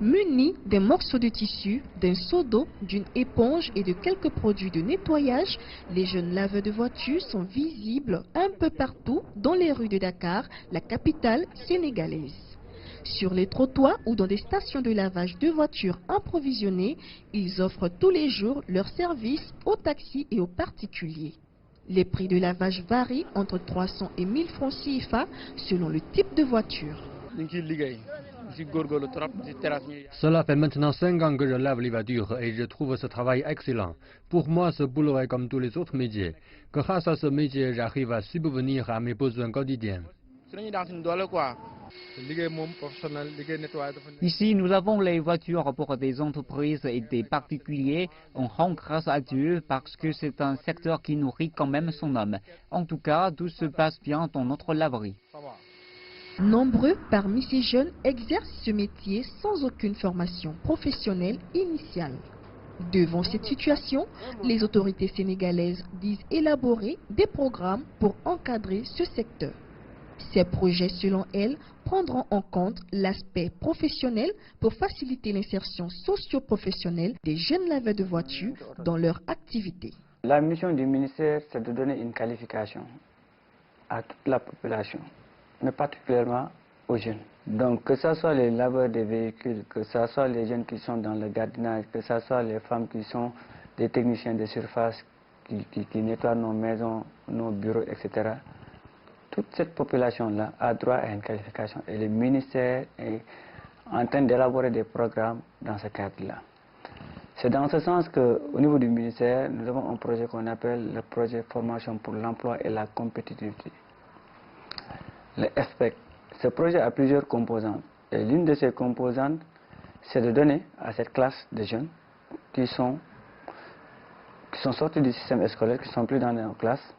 Munis d'un morceau de tissu, d'un seau d'eau, d'une éponge et de quelques produits de nettoyage, les jeunes laveurs de voitures sont visibles un peu partout dans les rues de Dakar, la capitale sénégalaise. Sur les trottoirs ou dans des stations de lavage de voitures approvisionnées, ils offrent tous les jours leurs services aux taxis et aux particuliers. Les prix de lavage varient entre 300 et 1000 francs CFA selon le type de voiture. Cela fait maintenant 5 ans que je lave les voitures et je trouve ce travail excellent. Pour moi, ce boulot est comme tous les autres métiers. Grâce à ce métier, j'arrive à subvenir à mes besoins quotidiens. Ici, nous avons les voitures pour des entreprises et des particuliers. On rend grâce à Dieu parce que c'est un secteur qui nourrit quand même son homme. En tout cas, tout se passe bien dans notre laverie. Nombreux parmi ces jeunes exercent ce métier sans aucune formation professionnelle initiale. Devant cette situation, les autorités sénégalaises disent élaborer des programmes pour encadrer ce secteur. Ces projets, selon elles, prendront en compte l'aspect professionnel pour faciliter l'insertion socio-professionnelle des jeunes laveurs de voitures dans leur activité. La mission du ministère, c'est de donner une qualification à toute la population, mais particulièrement aux jeunes. Donc que ce soit les laveurs des véhicules, que ce soit les jeunes qui sont dans le gardiennage, que ce soit les femmes qui sont des techniciens de surface, qui nettoient nos maisons, nos bureaux, etc. Toute cette population-là a droit à une qualification et le ministère est en train d'élaborer des programmes dans ce cadre-là. C'est dans ce sens qu'au niveau du ministère, nous avons un projet qu'on appelle le projet Formation pour l'emploi et la compétitivité. Le FPEC. Ce projet a plusieurs composantes et l'une de ces composantes, c'est de donner à cette classe de jeunes qui sont sortis du système scolaire, qui ne sont plus dans leurs classes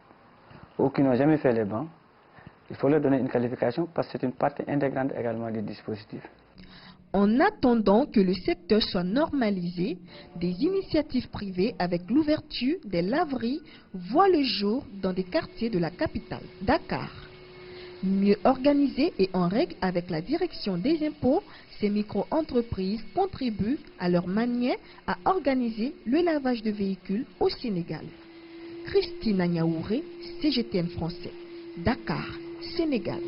ou qui n'ont jamais fait les bancs. Il faut leur donner une qualification parce que c'est une partie intégrante également du dispositif. En attendant que le secteur soit normalisé, des initiatives privées avec l'ouverture des laveries voient le jour dans des quartiers de la capitale, Dakar. Mieux organisées et en règle avec la direction des impôts, ces micro-entreprises contribuent à leur manière à organiser le lavage de véhicules au Sénégal. Christine Agnaouré, CGTN français, Dakar, Sénégal.